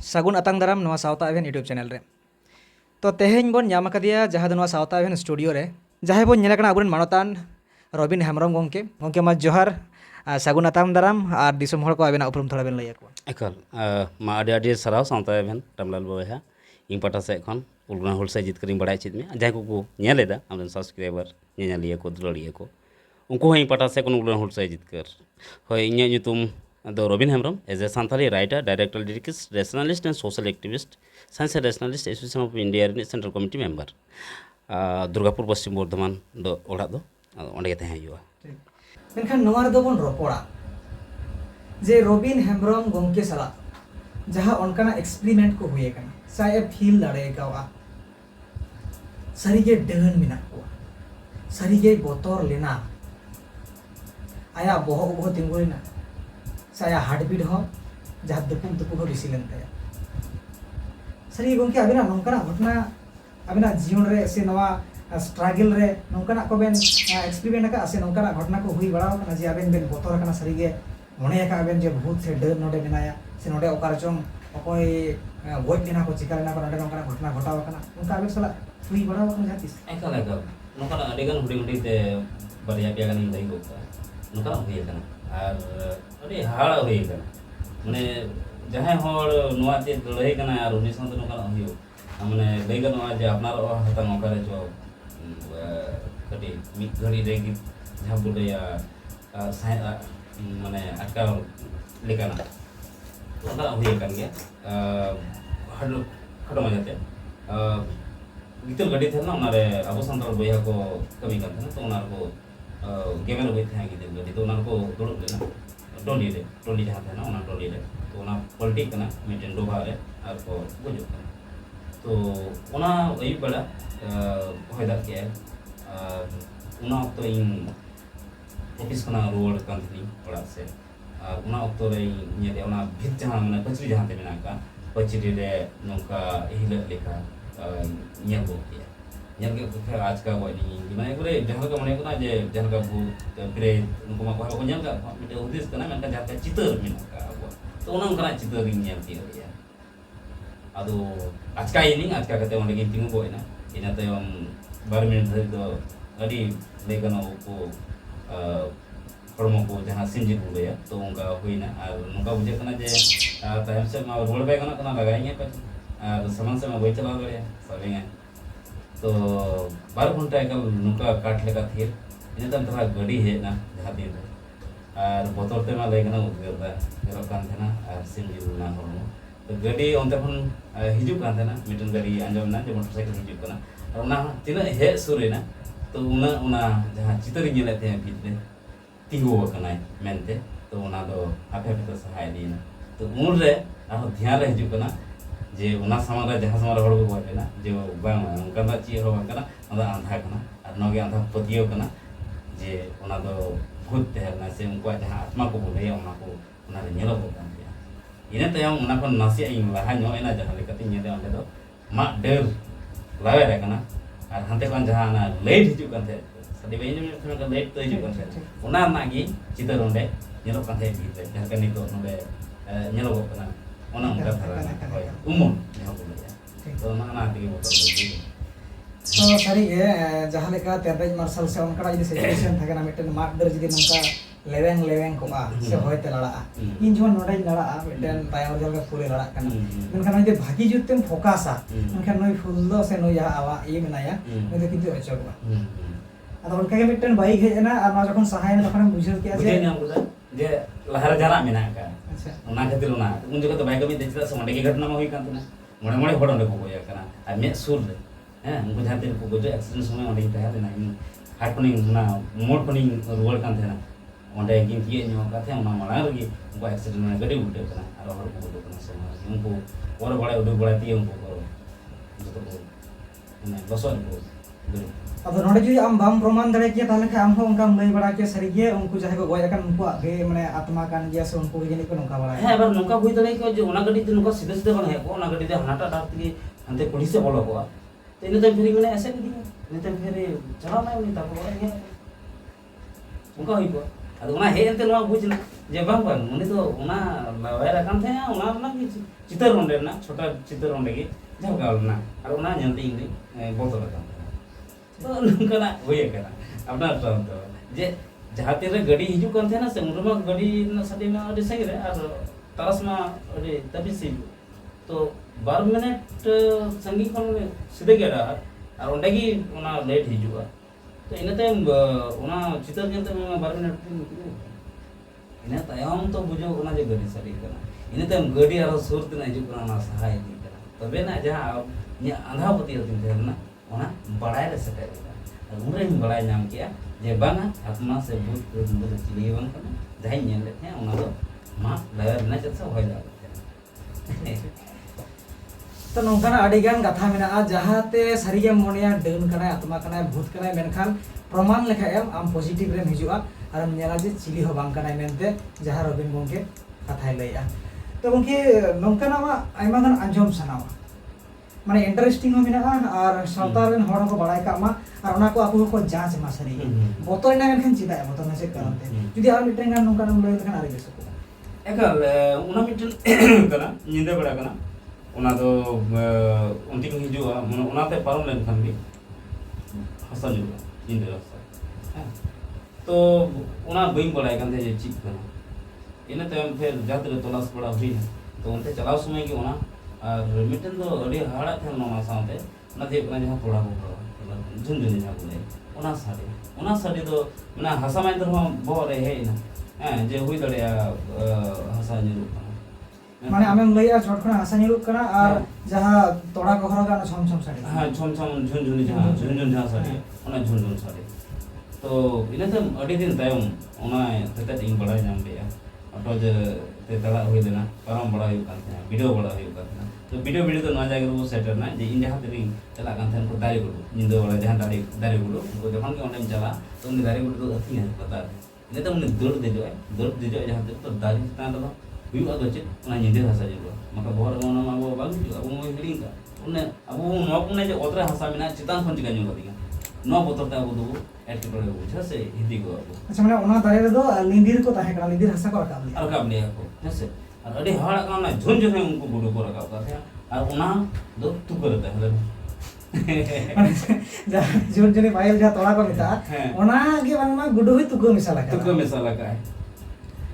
सागुन अतांग दाराम नवा सावता event YouTube channel रे। तो तेहेñ बन नाम आकादिया जहाँ दो नवा सावता इवेंट स्टूडियो रे जहाँ बन नेला कना अबुरेन मानतान रबिन हेम्ब्रम गोंके मा जोहार सागुन अतांग दाराम और दिसम हड़ को आबेना उपरुम थोड़ा बेन लैया को एकाल मा आडी आडी सराव सावता इवेंट टमलाल बया इन पाटा से खन उलगना होलसे जितकरिंग बड़ाय चित में जहाँ को नेलेदा आमदन सब्सक्राइबर नेलिया को दुलड़िया को उनको इन पाटा से उलगना होलसे जितकर होय इन्या nyutum the Rabin Hembram as a Santhali writer director lyricist rationalist and social activist science rationalist association of India central committee member Durgapur Paschim Bardhaman दो ओड़ा दो ओंडे तहे हुआ मेनखान नवा रे दो बन रोपड़ा जे रबिन हेम्ब्रम गोंके सला जहाँ उनका एक्सपेरिमेंट को हुए कना साय फील दाड़े गावा सरीगे डहन मिना को सरीगे बोतोर लेना आया बोहो बोहो तिंगुरिना साया हार्टबीट हो जहाँ दुपुक दुपुक हो बेसी लेन ताया सरी गोंके अबिना नोंकना घटना अबिना जीवन रे से नवा स्ट्रगल रे नोंकना को बेन एक्सपेरिमेंट का से नोंकना घटना को हुई बड़ा कना जे अबेन बेन बोतोर कना सरीगे मने का अबेन जे बहुत से डर नोडे बिनाया से नोडे ओकार चों अकोय गोज दिना को चिकारेना को नोडे नोंकना घटना घटाव कना उनका अबेन सला हुई बड़ा कना जातिस एकाल एकाल नोंकना अडेगन हुडी हुडी ते बरिया पिया गन लई गोका नोंकना हुई कना और अरे हाड़ हुई कना माने जहां हर नोआ चे लड़ाई कना और उनी संत नोंकना हुई माने लई गनवा जे अपनार हता नोकारे जो कटी मिट घड़ी रे गी जहां बुडया माने अटका लेकाना नोंकना हुई कन गया हड खडो मजाते गितल गडी थे ना उनारे अबो संताल बया को कमी कर थे तो उनार को गेमेर हुई थे गितल गडी तो उनार को दुड़ुब लेना टोली जहाँ थे ना उना टोली रे तो उना पलटी कना मिटेन डोबा रे और को गुजु कना तो उना वही बड़ा होय दा के उना तो इन ऑफिस कना रोड कंपनी बड़ा से और उना तो रे ये उना भित जहाँ माने पचरी जहाँ ते मेना का पचरी रे नोका हिल लेखा ᱧᱮᱞ ᱜᱚ ᱠᱮᱭᱟ ᱧᱮᱞ ᱜᱮ ᱠᱚ आज का वाली माने करे जहां का माने को जे जहां का भूत प्रे उनको मा को ᱧᱮल का मिटे उद्देश्य कना मेन का जहां का चितर मेना का अब तो उना कना चितर गिन ᱧᱮल ती होया अदो आज का इनिंग आज का कते ओंडे गिन तिंगु बोयना इना तयम 12 मिनट धरि दो अडी लेगनो को हड़मो को जहां सिंजी बुलया तो उनका हुईना और उनका बुझे कना जे टाइम से मा रोड पे कना लगाएंगे पर और सामान से मैं वही चला गया सवेंगे तो 12 घंटा कल नुका काट लेका थी इन तम थोड़ा गड़ी है ना जहाँ दिन और बोतल ते मा लेगना उद्गरदा गरो कान थे ना और सिंजी ना हो तो गड़ी ओंते खन हिजु कान थे ना मिटन गड़ी अंजम ना जो मोटरसाइकिल हिजु कना और ना तिना हे सुरे ना तो उना जहाँ चितर नेले थे भीतरे तिंगु कना मेनते तो उना दो आपे पे तो सहाय दीना तो उन रे आ ध्यान रे हिजु कना जे उना सामान रे जहां सामान हड़ को गोय ना जे बांग उनका दा ची हो कना उना आंधा कना और नगे आंधा पतियो कना जे उना दो भूत तेहना से उनको जहां आत्मा को बोले उना को उना रे नेलो को कान इने तयम उना को नासी इन लहा नो एना जहां लेकते नेदे ओंडे दो मा डेर लावे रे कना और हंते कन जहां ना लेट हिजु कन थे सदी बेन में का लेट तो हिजु कन थे उना नागी चितर ओंडे नेलो कन थे भीतर जहां का नितो नोडे नेलो को कना ओना उनका थारा उमन जहां बोले तो माना ती बोतल तो सरी ये जहाँ लेका तेरेज मार्शल से उनका जदी सिचुएशन थाकेना मिटन मार दर जदी नंका लेवेंग को आ से होयते लड़ा इन जोन नोडे लड़ा मिटन तायम जल का फुले लड़ा कना मेनखान जदी भागी जुतेम फोकसा मेनखान नई फुल दो से नई जहाँ आवा ये मेनाया नई दो किंतु अचोगवा अदा उनका के मिटन बाइक हेजना और ना जखन सहायना तखन बुझल के जे लहर जरा मेना का अच्छा उना खातिर उना उन जगह तो बाइक में देखला से मंडे की घटना में हुई कान तना मोड़े मोड़े हड़ ओंडे को गोया कना आ मे सुर हैं उनको जहां तेरे को गोजो एक्सीडेंट समय ओंडे तया देना इन हार्ट पनिंग ना मोड पनिंग रुवाड़ कान थे ना ओंडे गिन किए नो का थे उना माला रगी उनको एक्सीडेंट में गड़ी उल्टे कना और हड़ को गोजो कना समय उनको और बड़े उडु बड़ा ती उनको जो तो ने बसो को अब नोडे जो आम बाम प्रमाण दरे के ताले हम हो उनका लई बड़ा के सरीगे उनको जहां को गोय अकन उनको गे माने आत्मा कान गया से उनको जनी को नोका बड़ा है बार नोका हुई दरे के जो उना गडी ते नोका सीधे सीधे बन है को उना गडी ते हनाटा डाक के हंते पुलिस से बोलो को तो इन तो फिर मैंने ऐसे कर दिया नहीं तो फिर चला मैं उन्हीं तक बोला है उनका हुई को ᱟᱫᱚ ᱚᱱᱟ ᱦᱮᱡ ᱮᱱᱛᱮ ᱱᱚᱣᱟ ᱵᱩᱡᱽ ᱮᱱᱟ ᱡᱮ ᱵᱟᱝ ᱩᱱᱤ ᱫᱚ ᱚᱱᱟ ᱞᱟᱣᱟᱭ ᱨᱟᱠᱟᱵ ᱛᱟᱦᱮᱸᱜᱼᱟ ᱚᱱᱟ ᱨᱮᱱᱟᱜ ᱜᱮ ᱪᱤᱛᱟᱹᱨ ᱚᱸᱰᱮ ᱨᱮᱱᱟᱜ ᱪᱷᱳᱴᱟ ᱪᱤᱛᱟᱹᱨ ᱚᱸᱰᱮ ᱜᱮ ᱡᱷᱟᱞᱠᱟᱣ ᱞᱮᱱᱟ ᱟᱨ ᱚᱱᱟ ᱧᱮᱞᱛᱮ ᱤᱧ ᱫᱚᱧ ᱵᱚᱛᱚᱨ ᱟᱠᱟᱱ ᱛᱟᱦᱮᱸᱱᱟ ᱛᱚ ᱱᱚᱝᱠᱟᱱᱟᱜ ᱦᱩᱭ ᱟᱠᱟᱱᱟ ᱟᱯᱱᱟᱨ ᱴᱨᱟᱢ ᱫᱚ ᱡᱮ ᱡᱟᱦᱟᱸ ᱛᱤᱨᱮ ᱜᱟᱹᱰᱤ ᱦᱤᱡᱩᱜ ᱠᱟᱱ ᱛᱟᱦᱮᱱᱟ ᱥᱮ ᱩᱱ ᱨᱮᱢᱟ ᱜᱟᱹᱰᱤ ᱨᱮᱱᱟᱜ ᱥᱟᱰᱮ ᱢᱟ ᱟᱹᱰᱤ ᱥᱟᱺᱜᱤᱧ ᱨᱮ ᱟᱨ ᱛᱟᱨᱟᱥ ᱢᱟ ᱟᱹᱰᱤ ᱛᱟᱹᱵᱤᱡ ᱦᱤᱡᱩᱜ ᱛᱚ 12 मिनट ᱥᱟᱺᱜᱤᱧ ᱠᱷᱚᱱ ᱥᱤᱫᱷᱟᱹ ᱜᱮ ᱟᱨ ᱚᱸᱰᱮ ᱜᱮ ᱚᱱᱟ ᱞᱮᱴ ᱦᱤᱡᱩᱜᱼᱟ तो इन तायम ओना चितर जेते 12 मिनट इन तायम तो बुझो ओना जे गडी सारी कना इन तायम गडी आरो सुर तना हिजु कना ना सहाय दी कना तबे ना जहां ने आंधा पति होती ना ओना बड़ाय रे सटे उरे हम बड़ाय नाम किया जे बांगा आत्मा से भूत प्रेत चिली बन कना जहां नेल ले ओना दो मा लयर ना चसा होय दा तो नौकाना अडिगान कथा मेना जहाते सारिगे मोनिया डन कना आत्मा कना भूत कना मेनखान प्रमाण लेखा एम आम पॉजिटिव रेम हिजुआ आर नेला जे चिली हो बांग कना मेनते जहां रबिन गंके कथाय लैया तो गंके नौकाना मा आइमा गान आंजम सनावा माने इंटरेस्टिंग हो मेना आर सावतार रेन हर को बड़ाय का मा आर ओना को आपु को जांच मा सारी बोतल ना मेनखान चिदा बोतल ना से करते जुदी आर मिटेन गान नौकाना लय लेखान आरि बेसको एकल उना मिटेन कना निंदे बड़ा कना उना दो उनती हिजुआ उनाते पारम लेन खान भी हसा जुआ इंद्र हसा तो उना बइंग बड़ाय कान थे जे चिप कना इने ते फिर जातरे तलाश बड़ा हुई तो उनते चलाव समय की उना और मिटन दो अड़ी हाड़ा थे नोना साथे उना दे कना जहां थोड़ा हो झुन झुन जहां बोले उना साडी तो मना हसा माइंदर हो बो रे हे ना जे हुई दड़या हसा जुरु माने आमेम लइया चटखना हासा निरुक कना और जहां तोड़ा गहरा गाना छम छम साडी हां छम छम झुन जहां साडी ओना झुन साडी तो इनते अडी दिन तायम ओना तेते इन बड़ा नाम बेया अटो जे ते तला होय देना परम बड़ा हुई कान थे वीडियो बड़ा हुई कान तो वीडियो तो ना जागे वो सेटर ना जे इन जहां तेरी चला कान थे को दारी गुडू निंदो वाला जहां दारी गुडू को जखन के ओंडेम चला तो उन दारी गुडू तो अथी है पता इनते उन दौड़ दे जो जहां ते तो दारी तान दो हुआ तो चेक ना निंदे हसा जुआ मका बहर मोना मा वो बाग जुआ वो हिडिंग का उन्ने अब वो नो पुने जे ओतरे हसा मिना चितान खन चिका नु दिगा नो बोतरता अब दो एट टोले बुझा से हिंदी को अब अच्छा माने ओना दारे रे दो लिंदिर को ताहे करा लिंदिर हसा को रकाब लिया को जैसे और अडी हाड़ा का ना झुन झुन उनको गुडू को रकाब का थे और ओना दो तू करता है माने जा झुन झुन बाइल जा तोड़ा को मिता ओना के बांगमा गुडू ही तुको मिसाला का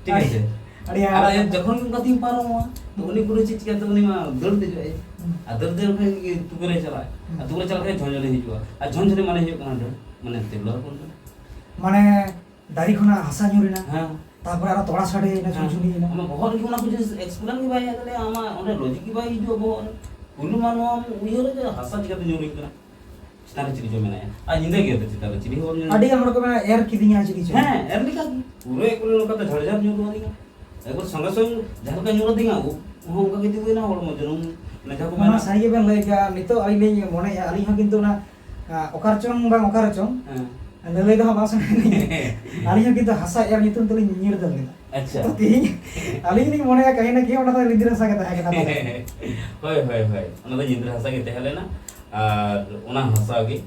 ठीक है अरे यार जखन कथि पारो तो उनी गुरु चीज के तो उनी मा दर दे जाए आ दर दे के तू करे चला आ तू करे चला के झंझले हिजुआ आ झंझले माने हे कना डर माने तेलर कोन माने दारी खना हसा न्युरिना हां तापर आरो तोड़ा साडे ना झुनझुनी ना हम बहुत की ना कुछ एक्सप्लेन की भाई आले आमा ओने लॉजिक की भाई हिजुआ बहुत कुल मानो हम उयो रे हसा चिका न्युरिन कना चितार चिरी जो मेना आ निंदे गे चितार चिरी हो अडी हमर को मेना एयर किदिया चिरी छ हां एयर लिखा पूरे कुल लोग तो झड़झड़ न्युर दिगा एगो संगे संग जहां का न्युर दिगा वो उनका के दिना और मजनूम ना जाको माना सारी बेन लय गया नितो आइले मोने आली हा किंतु ना ओकारचों बा ओकारचों लय दो बास आली हा किंतु हसा एयर नितो तली निर दल अच्छा तो ती आली नि मोने कहीं ना कहीं ओना तो निंद्र हसा के ताहे कना होय ओना तो निंद्र हसा के तहले ना और ओना हसा के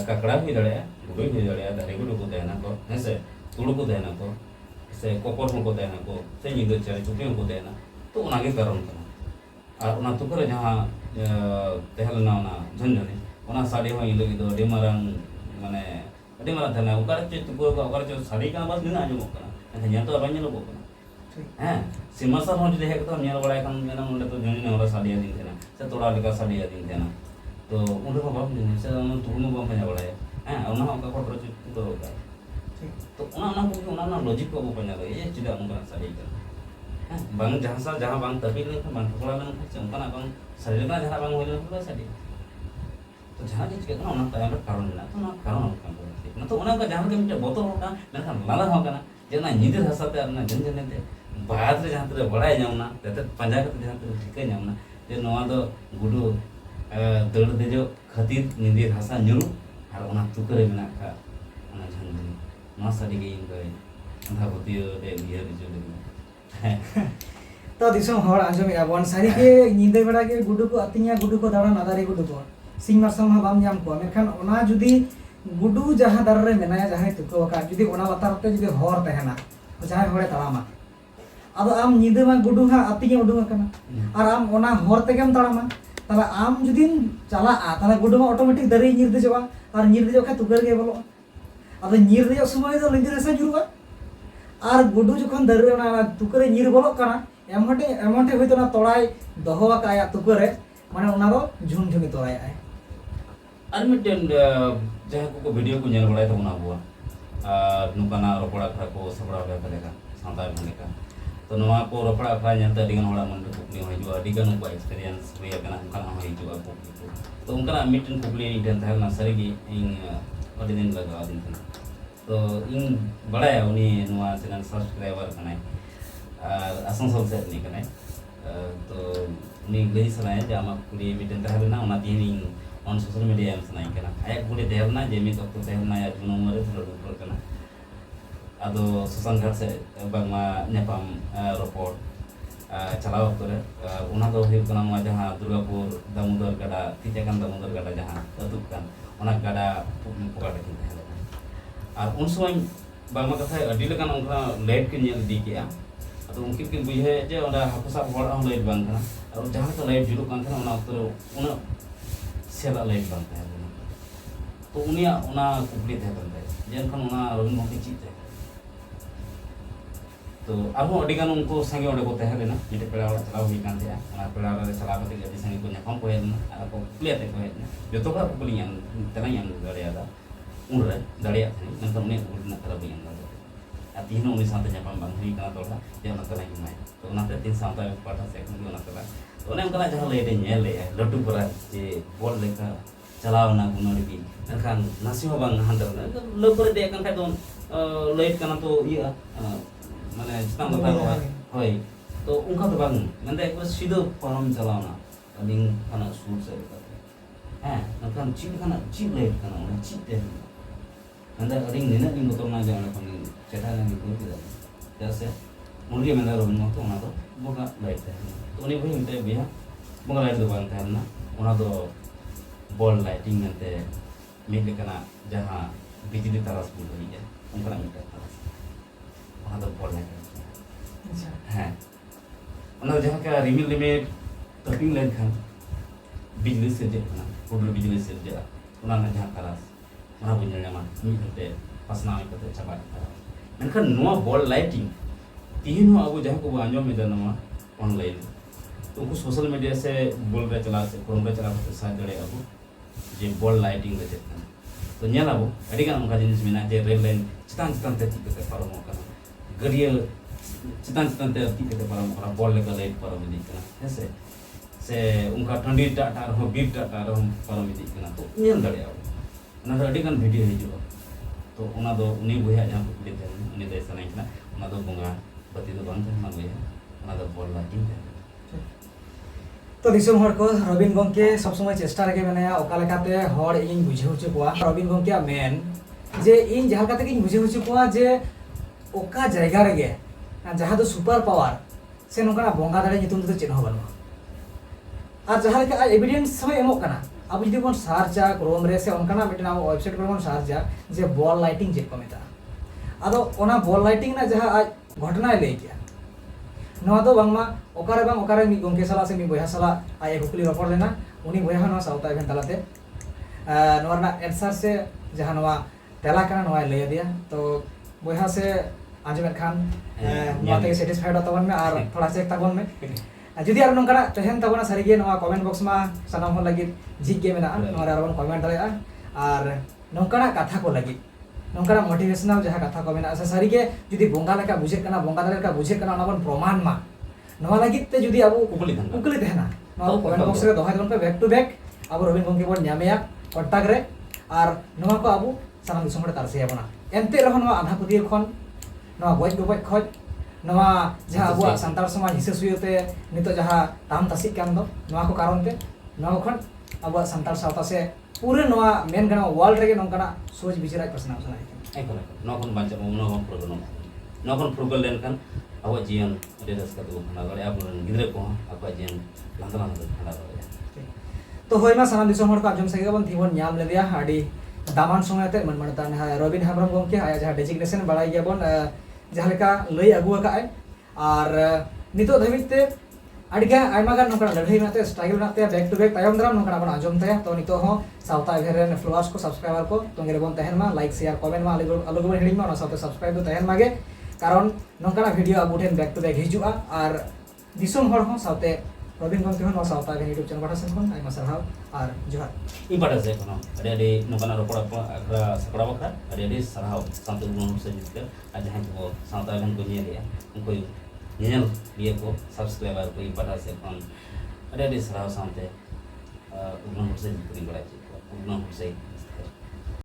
ककड़ा भी दड़या गुडू भी दड़या दारे गुडू को देना को ऐसे तुड़ को देना को से कोपर को देना को से निंद्र चले चुके को देना तो ओना के कारण कना और ओना तो करे जहां तहले ना ओना झंझने ओना साड़ी हो इलो दो डेमरंग माने डेमरा थाना ओकर चे तुको ओकर चे साड़ी का बस निना आजो कना अच्छा या तो रंजन लोग कना हैं सिमरसर हो जे तो नेल बड़ा खान मेना मुंडे तो झंझने ओरा साड़ी दिन देना से तोड़ा लेका साड़ी दिन देना तो उन को बाप ने से उन तुनु बाप पया बड़ा हैं ओना ओका को चे तो होगा तो ओना लॉजिक को पया ये चिदा उनका साड़ी का bang जहाँ bang tapi ini kan bang kalau bang cuma kan bang sari kan जहाँ bang होइल तो sari तो जहाँ चीज के ना उना तायम कारण ना तो ना कारण kan ना तो उना का जहाँ के मिटे बोतल होगा ना kan लाला होगा ना जना नींद हसाते ना जन जन ते बात रे जहाँ ते बड़ा जाऊ ना ते पंजा के जहाँ ते ठीक जाऊ ना जे नवा तो गुडू दड़ दे जो खातिर नींद हसा न्युरु और उना तुकरे मेना का उना झंझनी ना sari के इन गए अंधा बतियो दे लिया जो तो दिसम हर आंजम याबन सारी के निंदे बेड़ा के गुडू को अतिया गुडू को दाड़ा नादारी गुडू को सिंग मारसम हा बाम जाम को मेखान ओना जुदी गुडू जहां दार रे मेनाया जहां तुको का जुदी ओना लतार ते जुदी हर तहना जहाँ हड़े तड़ामा अब आम नींद में गुडू हाँ अति उडूंग और आम ओना हर तेगेम तड़ामा ताले आम जुदीम चला ताले गुडू में ऑटोमेटिक दरे ᱧᱤᱨ देजोगा और ᱧᱤᱨ देजो खा तुकर गे बोलो अब ᱧᱤᱨ देजो समय तो लिंदे से जुरुगा और गुडू जखन दरे ओना तुकरे ᱧिर बोलो कना एमोटे होइतो ना तोड़ाई दोहोवा का आया तुकरे माने ओना दो झुनझुनी तोड़ाई आय और मिटन जहाँ को वीडियो को नेल बड़ाई तबना बुआ नुकाना रोपड़ा खरा को सबड़ा बे लेका सांतार लेका तो नवा को रोपड़ा खरा नेलते अडिगन होड़ा मन कुपली हो हिजुआ अडिगन को एक्सपीरियंस हुई kana उनका हो हिजुआ कुपली तो उनका मिटन कुपली इटन थाना सरीगी इन अडी दिन लगा दिन तो इन बड़ाया उनी नवा चैनल सब्सक्राइबर कनाय आसनसोल से नहीं कनाय तो उनी लई सनाय जे आमा कुली मिटन थाना उना दिन on social media yang senai kena ayak kulit terna jemi waktu terna ya juno mure produk kena ado susan ghat se bang ma nyapam report chala waktu re una do hi kana ma jaha durgapur damodar gada tijakan damodar gada jaha atuk kan ona gada pokada kin thela ar un soy bang ma katha adi lekan onka late kin nyel di kia ado unkin kin buhe je ona hakusa hor on late bang kana ar jaha to late julu kan thana ona waktu una Sela light बनता है तो उनिया उना कुपली थे बनता है जन खन उना रविन मोती चीते तो अब अडिगान उनको संगे ओडे को तहे लेना जेते पेड़ा वाला चलाव ही कान थे उना पेड़ा वाला चला कते गदी संगे को न्यापम को हेना आ को कुपली ते को हेना जतो का कुपली यान तना यान गड़िया दा उन रे दड़िया थे नंतर उनी उड़ना तरह भी यान आ तीन उनी साथे न्यापम बंग ही का तोला जे उना तना ही माय तो उना ते तीन साथे पाटा से उना तला तो उन्हें उनका जहाँ ले दे ले लड्डू परा जे बॉल लेकर चलाव ना गुनोड़ी भी नखान नसी हो बंग हंटर ना लोग पर दे kan तो लाइट करना तो ये माने जितना बता रहा है होय तो उनका तो बंग नंदे एक बार सीधो परम चलाव ना अलिंग खाना सूट से हैं नखान चीप खाना चीप लाइट करना उन्हें चीप दे नंदे अलिंग निना लिंग तो ना जाने को नहीं चेता नहीं कोई भी जैसे मुर्गी में ना रोबन मत उन्हें तो बुका लाइट है तो उन्हें वही मिलते बिया बुका लाइट तो बंद करना उन्हें तो बॉल लाइटिंग नंते मिले करना जहाँ बिजली तरस भी हुई है उनका मिलता है उन्हें तो बॉल लाइट है उन्हें जहाँ क्या रिमिल लिमिट टपिंग लाइट खान बिजली से जे खाना फुटबॉल बिजली से जे उन्हें जहाँ तरस उन्हें बुझने जामा मिलते पसना में करते चबाट मेनखान नोआ बॉल लाइटिंग तीन हो अब जहाँ को आंजो में जाना ऑनलाइन तो उनको सोशल मीडिया से बोल रहे चला से क्रोम रहे चला से साथ जड़े अब जे बॉल लाइटिंग ले चलते तो न्याला वो अड़ीगान उनका जिनिस में ना जे रेल लाइन चितान चितान ते ठीक करते पारो मौका गड़िया चितान चितान ते ठीक करते पारो मौका बॉल लेकर लाइट पारो में दिखना ऐसे से उनका ठंडी टाटा रहो बीट टाटा रहो पारो में दिखना तो न्याल दड़े अब ना अड़ीगान वीडियो है जो तो उना दो उन्हीं बुया जहाँ को लेते हैं उन्हीं देश नहीं ना उना दो बुंगा पति तो बंद है मांगे उना दो बॉल लाइटिंग है तो दिसम हर को रबिन गंके सब समय चेष्टा रखे मेने ओका लेकाते हर इन बुझे हुचु कोआ रबिन गंके मेन जे इन जहाँ काते इन बुझे हुचु कोआ जे ओका जायगा रेगे जहाँ तो सुपर पावर से नोकना बोंगा दाड़े नितुम तो चेन हो बनुआ और जहाँ लेका एविडेंस समय एमोक कना अब जुदी बन सार्चा क्रोम रे से उनका मिटना वेबसाइट पर बन सार्चा जे बॉल लाइटिंग जे को मेता आदो ओना बॉल लाइटिंग ना जहाँ आज घटना ले गया नवा दो बांगमा ओकारे मी गंके सला से मी बया सला आए कुकली रपड़ लेना उनी बया नवा साउता इवेंट तलाते नवा ना आंसर से जहां नवा तेला kana नवा ले दिया तो बया से आंजमेर खान नवाते सैटिस्फाइड तबन में और थोड़ा चेक तबन में जुदी आर नंका तहन तबना सारिगे नवा कमेंट बॉक्स में सनाम हो लगी झिक के मेना नवा आर कमेंट दाया और नंका कथा को लगी नंका मोटिवेशनल जहाँ कथा को मेना से सारी के जुदी बोंगा लेका बुझे कना बोंगा लेका बुझे कना ना बन प्रमाण मा नवा लगी ते जुदी अब कुकली तहना नवा कमेंट बॉक्स रे दोहाय दन पे बैक टू बैक अब रबिन गंके बन न्यामेया कॉन्टैक्ट रे और नवा को अब सानाम दिसम हड़ तारसे याबना एनते रह नवा आधा पुदिय खन नवा गज गबज खज नवा जहाँ अब सानतार समाज हिसे सुयते नितो जहाँ ताम तासिक कान दो नवा को कारण ते नवा खन अब सानतार सावता से पूरे नवा मेन गना वर्ल्ड रे नंका सोच विचार प्रश्न सना eko nokon baca nokon program nokon frugal len kan awa jian ade raska tu khana gale apun gidre ko apa jian lantaran khana gale तो होय मा सानाम दिसम हर का जम सगे बन थीबन न्याम ले दिया हाडी दामान समय ते मन मनता रबिन हाब्रम गंके आया जहाँ डेजिग्नेशन बड़ाई गया बन जहाँ लेका लई आगू आकाय और नितो धाबिते अड़िगा आयमागान नोकरा लड़ाई नाते स्ट्रगल नाते बैक टू बैक तायम दाराम नोकरा बन आजम ताया तो नितो हो साउता एवेरेन फॉलोअर्स को सब्सक्राइबर को तोंगे रे बोन तहन मा लाइक शेयर कमेंट मा अलग बन हिडिंग मा साउते सब्सक्राइब दो तहन मागे कारण नोकरा वीडियो अबो ठेन बैक टू बैक हिजुआ और दिसोम हर हो साउते रबिन गंके हो साउता यूट्यूब चैनल पाठा सेन आयमा सरहाव और जोहार इ पाठा से कोनो अरे नोकना रोपड़ा अखरा सकड़ा बखरा अरे सरहाव साउते उन से जितके आ जहां को साउता गन को निया उनको नियल लिए को सब्सक्राइबर को इ पाठा से कोन अरे सरहाव साउते उन से जितके बड़ा चीज उन से